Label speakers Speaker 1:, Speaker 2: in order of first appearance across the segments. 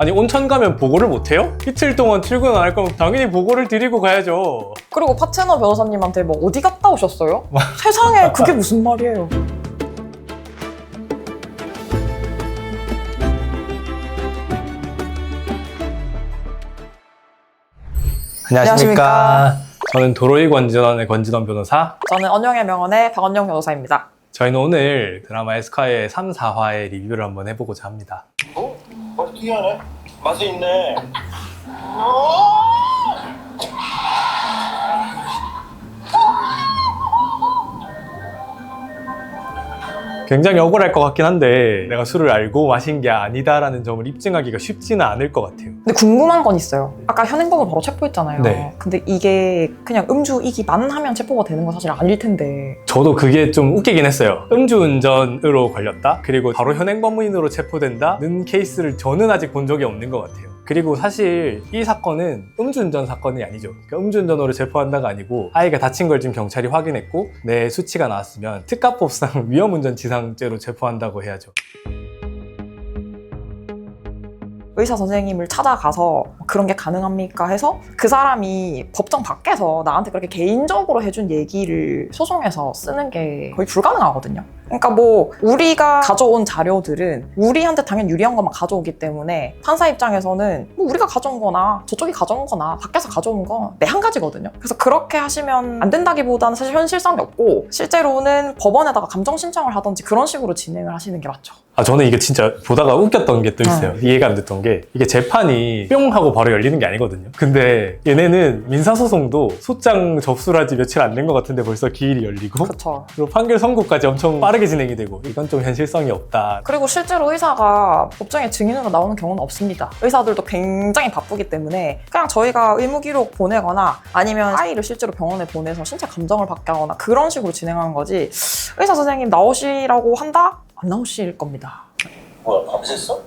Speaker 1: 아니 온천 가면 보고를 못해요? 이틀 동안 출근 안 할 거면 당연히 보고를 드리고 가야죠.
Speaker 2: 그리고 파트너 변호사님한테 뭐 어디 갔다 오셨어요? 세상에 그게 무슨 말이에요.
Speaker 1: 안녕하십니까. 저는 도로이 권진원의 권진원 변호사.
Speaker 2: 저는 언영의 명언의 박언영 변호사입니다.
Speaker 1: 저희는 오늘 드라마 에스콰이어의 3, 4화의 리뷰를 한번 해보고자 합니다.
Speaker 3: 특이하네. 맛이 있네.
Speaker 1: 굉장히 억울할 것 같긴 한데 내가 술을 알고 마신 게 아니다라는 점을 입증하기가 쉽지는 않을 것 같아요.
Speaker 2: 근데 궁금한 건 있어요. 아까 현행범을 바로 체포했잖아요.
Speaker 1: 네.
Speaker 2: 근데 이게 그냥 음주이기만 하면 체포가 되는 건 사실 아닐 텐데.
Speaker 1: 저도 그게 좀 웃기긴 했어요. 음주운전으로 걸렸다? 그리고 바로 현행범인으로 체포된다는 케이스를 저는 아직 본 적이 없는 것 같아요. 그리고 사실 이 사건은 음주운전 사건이 아니죠. 그러니까 음주운전으로 체포한다가 아니고 아이가 다친 걸 지금 경찰이 확인했고 내 수치가 나왔으면 특가법상 위험운전치상죄로 체포한다고 해야죠.
Speaker 2: 의사 선생님을 찾아가서 그런 게 가능합니까 해서 그 사람이 법정 밖에서 나한테 그렇게 개인적으로 해준 얘기를 소송에서 쓰는 게 거의 불가능하거든요. 그러니까 뭐 우리가 가져온 자료들은 우리한테 당연히 유리한 것만 가져오기 때문에 판사 입장에서는 뭐 우리가 가져온 거나 저쪽이 가져온 거나 밖에서 가져온 거 내 한 가지거든요. 그래서 그렇게 하시면 안 된다기보다는 사실 현실성이 없고 실제로는 법원에다가 감정 신청을 하든지 그런 식으로 진행을 하시는 게 맞죠.
Speaker 1: 저는 이게 진짜 보다가 웃겼던 게 또 있어요. 이해가 안 됐던 게 이게 재판이 뿅 하고 바로 열리는 게 아니거든요. 근데 얘네는 민사소송도 소장 접수를 하지 며칠 안 된 것 같은데 벌써 기일이 열리고
Speaker 2: 그렇죠.
Speaker 1: 그리고 판결 선고까지 엄청 빠르게 진행이 되고 이건 좀 현실성이 없다.
Speaker 2: 그리고 실제로 의사가 법정에 증인으로 나오는 경우는 없습니다. 의사들도 굉장히 바쁘기 때문에 그냥 저희가 의무기록 보내거나 아니면 아이를 실제로 병원에 보내서 신체 감정을 받게 하거나 그런 식으로 진행하는 거지 의사 선생님 나오시라고 한다? 안 나오실 겁니다.
Speaker 3: 뭐야, 밤샜어?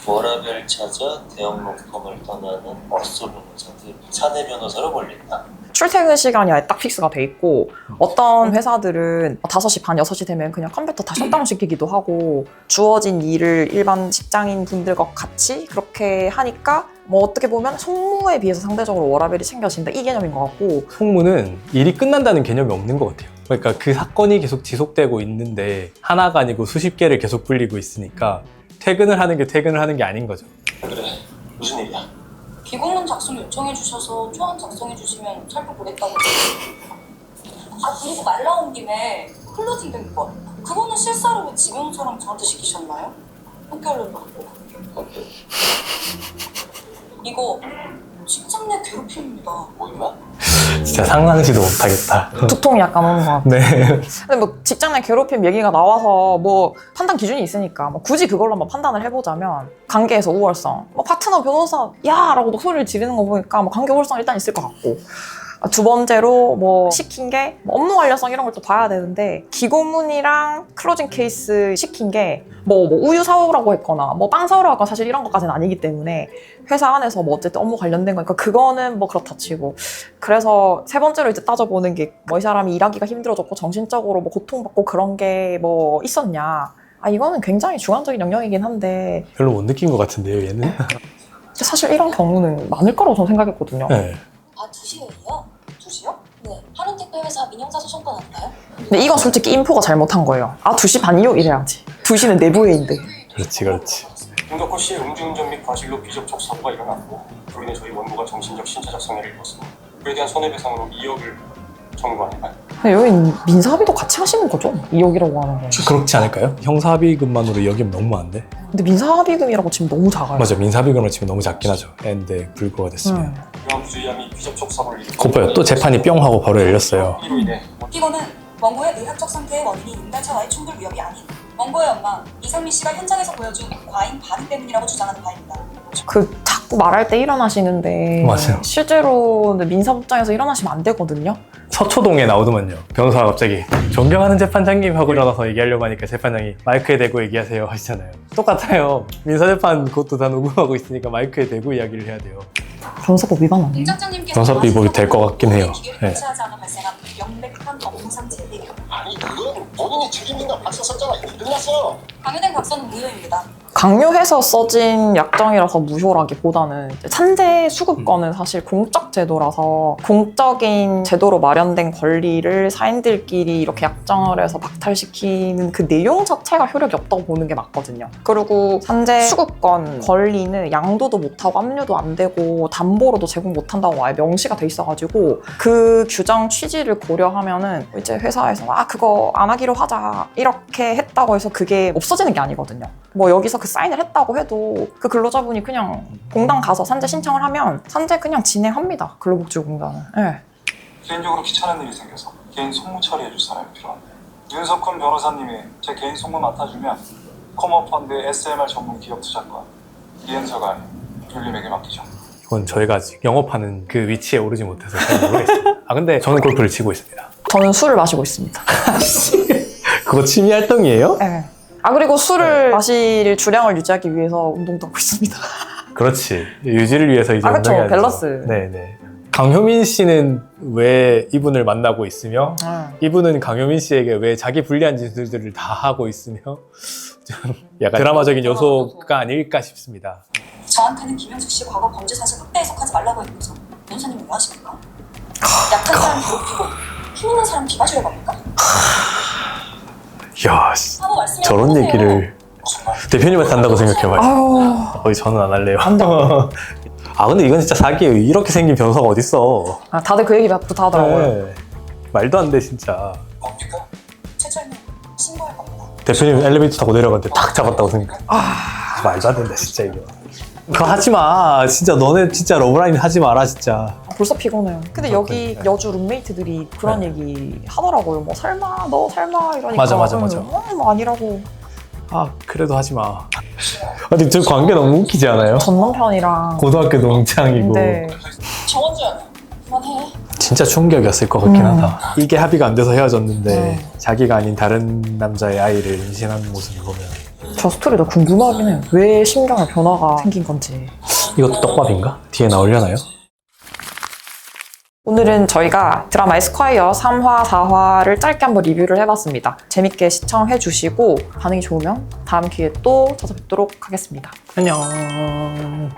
Speaker 4: 워라벨 찾아 대형 로펌을 떠나는 어쏘 변호사들 사내 변호사로 몰린다.
Speaker 2: 출퇴근 시간이 아예 딱 픽스가 돼 있고 어떤 회사들은 5시 반, 6시 되면 그냥 컴퓨터 다 셧다운 시키기도 하고 주어진 일을 일반 직장인 분들과 같이 그렇게 하니까 뭐 어떻게 보면 송무에 비해서 상대적으로 워라벨이 챙겨진다 이 개념인 것 같고
Speaker 1: 송무는 일이 끝난다는 개념이 없는 것 같아요. 그러니까 그 사건이 계속 지속되고 있는데 하나가 아니고 수십 개를 계속 불리고 있으니까 퇴근을 하는 게 퇴근을 하는 게 아닌 거죠.
Speaker 3: 그래, 무슨 일이야?
Speaker 5: 비공문 작성 요청해 주셔서 초안 작성해 주시면 살펴보겠다고. 그리고 말 나온 김에 클로징 된 거. 그거는 실사로 왜 지명서랑 저한테 시키셨나요? 한결로 받고. 이거 직장 내 괴롭힘입니다.
Speaker 3: 뭐야?
Speaker 1: 진짜 상상치도 못하겠다.
Speaker 2: 두통이 약간 오는 것 같아요.
Speaker 1: 네.
Speaker 2: 근데 뭐 직장 내 괴롭힘 얘기가 나와서 뭐 판단 기준이 있으니까 뭐 굳이 그걸로 한번 판단을 해보자면 관계에서 우월성, 뭐 파트너 변호사 야! 라고 소리를 지르는 거 보니까 뭐 관계 우월성 일단 있을 것 같고 두 번째로 뭐 시킨 게 뭐 업무 관련성 이런 걸 또 봐야 되는데 기고문이랑 클로징 케이스 시킨 게 뭐 우유 사오라고 했거나 뭐 빵 사오라고 했거나 사실 이런 것까지는 아니기 때문에 회사 안에서 뭐 어쨌든 업무 관련된 거니까 그거는 뭐 그렇다 치고 그래서 세 번째로 이제 따져보는 게 뭐 이 사람이 일하기가 힘들어졌고 정신적으로 뭐 고통받고 그런 게 뭐 있었냐 이거는 굉장히 주관적인 영역이긴 한데
Speaker 1: 별로 못 느낀 것 같은데요, 얘는?
Speaker 2: 사실 이런 경우는 많을 거라고 저는 생각했거든요.
Speaker 1: 네.
Speaker 5: 2시에요? 2시요? 네. 하는택배 회사 민영사 소송 건할까요?
Speaker 2: 근데 이건 솔직히 인포가 잘못한 거예요. 2시 반이요? 이래야지. 2시는 내부회의인데.
Speaker 1: 그렇지.
Speaker 3: 김덕호 씨의 음주운전 및 과실로 비접촉 사고가 일어났고 그로 인해 저희 원고가 정신적 신체적 손해를 입었습니다. 그에 대한 손해배상으로 2억을 청구하니까요.
Speaker 2: 근데 여기 민사합의도 같이 하시는 거죠? 2억이라고 하는 건.
Speaker 1: 그렇지 않을까요? 형사합의금만으로 2억이면 너무 많은데?
Speaker 2: 근데 민사합의금이라고 치면 너무 작아요.
Speaker 1: 맞아, 민사합의금으로 치면 너무 작긴 하죠. 근데 불구가 됐으면.
Speaker 3: 위험주의와 및 비접촉 사고를 일으킨
Speaker 1: 곧봐요. 또 재판이 뿅 하고 바로 열렸어요.
Speaker 3: 이로 인해
Speaker 5: 피고는 원고의 의학적 상태의 원인이 인간차와의 충돌 위협이 아닌 원고의 엄마 이상민 씨가 현장에서 보여준 과잉 반응 때문이라고 주장하는 바입니다.
Speaker 2: 자꾸 말할 때 일어나시는데
Speaker 1: 맞아요.
Speaker 2: 실제로 민사법정에서 일어나시면 안 되거든요.
Speaker 1: 서초동에 나오더만요. 변호사가 갑자기 존경하는 재판장님 하고 일어나서 얘기하려고 하니까 재판장이 마이크에 대고 얘기하세요 하시잖아요. 똑같아요. 민사재판 그것도 다 녹음하고 있으니까 마이크에 대고 이야기를 해야 돼요.
Speaker 2: 변호사법 위반 아니에요?
Speaker 1: 변호사법이 될 것 같긴 해요. 네.
Speaker 5: 하지 않아 발생한 명백한 업무상 재해요.
Speaker 3: 아니 그건 본인이 책임진다 박사 썼잖아. 이거 끝났어.
Speaker 5: 강요된 각서는 무효입니다.
Speaker 2: 강요해서 써진 약정이라서 무효라기보다는 산재 수급권은 사실 공적 제도라서 공적인 제도로 마련된 권리를 사인들끼리 이렇게 약정을 해서 박탈시키는 그 내용 자체가 효력이 없다고 보는 게 맞거든요. 그리고 산재 수급권 권리는 양도도 못하고 압류도 안 되고 담보로도 제공 못한다고 아예 명시가 돼 있어가지고 그 규정 취지를 고려하면은 이제 회사에서 그거 안 하기로 하자 이렇게 했다고 해서 그게 없어지는 게 아니거든요. 뭐 여기서 그 사인을 했다고 해도 그 근로자분이 그냥 공단 가서 산재 신청을 하면 산재 그냥 진행합니다. 근로복지공단은. 네.
Speaker 6: 개인적으로 귀찮은 일이 생겨서 개인 송무 처리해줄 사람이 필요한데 윤석훈 변호사님이 제 개인 송무 맡아주면 코모펀드 SMR 전문 기업 투자권 이현서가 아닌 윤림에게 맡기죠.
Speaker 1: 이건 저희가 아직 영업하는 그 위치에 오르지 못해서 잘 모르겠어요. 근데 저는 골프를 치고 있습니다.
Speaker 2: 저는 술을 마시고 있습니다.
Speaker 1: 그거 취미 활동이에요?
Speaker 2: 네. 그리고 술을 마실 주량을 유지하기 위해서 운동도 하고 있습니다.
Speaker 1: 그렇지. 유지를 위해서 이제
Speaker 2: 그렇죠.
Speaker 1: 운동해야죠.
Speaker 2: 밸런스.
Speaker 1: 네네. 강효민 씨는 왜 이분을 만나고 있으며 이분은 강효민 씨에게 왜 자기 불리한 짓들을 다 하고 있으며 좀 약간 드라마적인 요소가 아닐까 싶습니다.
Speaker 5: 저한테는 김영숙 씨 과거 범죄 사실 확대 해석하지 말라고 했면서 변호사님 뭐 하십니까? 약한 사람 괴롭히고 힘 있는 사람 뒤봐주려고 합니까?
Speaker 1: 이야,
Speaker 5: 한번 말씀해
Speaker 1: 저런
Speaker 5: 보세요.
Speaker 1: 얘기를 대표님한테 한다고 생각해봐요. 거의 저는 안 할래요. 근데 이건 진짜 사기예요. 이렇게 생긴 변호사가 어딨어.
Speaker 2: 다들 그 얘기 부터 하더라고요.
Speaker 1: 네. 말도 안 돼 진짜.
Speaker 3: 뭡니까?
Speaker 5: 최철민 신고할 겁니다.
Speaker 1: 대표님 엘리베이터 타고 내려갔는데 탁 잡았다고 생각. 말도 안 된다 진짜 이거. 그거 하지 마. 진짜 너네 진짜 러브라인 하지 마라 진짜.
Speaker 2: 벌써 피곤해요. 근데 여기 여주 룸메이트들이 그런 얘기 하더라고요. 뭐 설마 너 설마 이러니까.
Speaker 1: 맞아.
Speaker 2: 뭐 아니라고.
Speaker 1: 그래도 하지 마. 근데 저 관계 너무 웃기지 않아요?
Speaker 2: 전 남편이랑.
Speaker 1: 고등학교 동창이고.
Speaker 2: 네.
Speaker 5: 정원주야 그만해.
Speaker 1: 진짜 충격이었을 것 같긴 하다. 이게 합의가 안 돼서 헤어졌는데 자기가 아닌 다른 남자의 아이를 임신하는 모습을 보면
Speaker 2: 저 스토리도 궁금하긴 해요. 왜 심경의 변화가 생긴 건지.
Speaker 1: 이것도 떡밥인가? 뒤에 나오려나요?
Speaker 2: 오늘은 저희가 드라마 에스콰이어 3화, 4화를 짧게 한번 리뷰를 해봤습니다. 재밌게 시청해주시고 반응이 좋으면 다음 기회에 또 찾아뵙도록 하겠습니다. 안녕.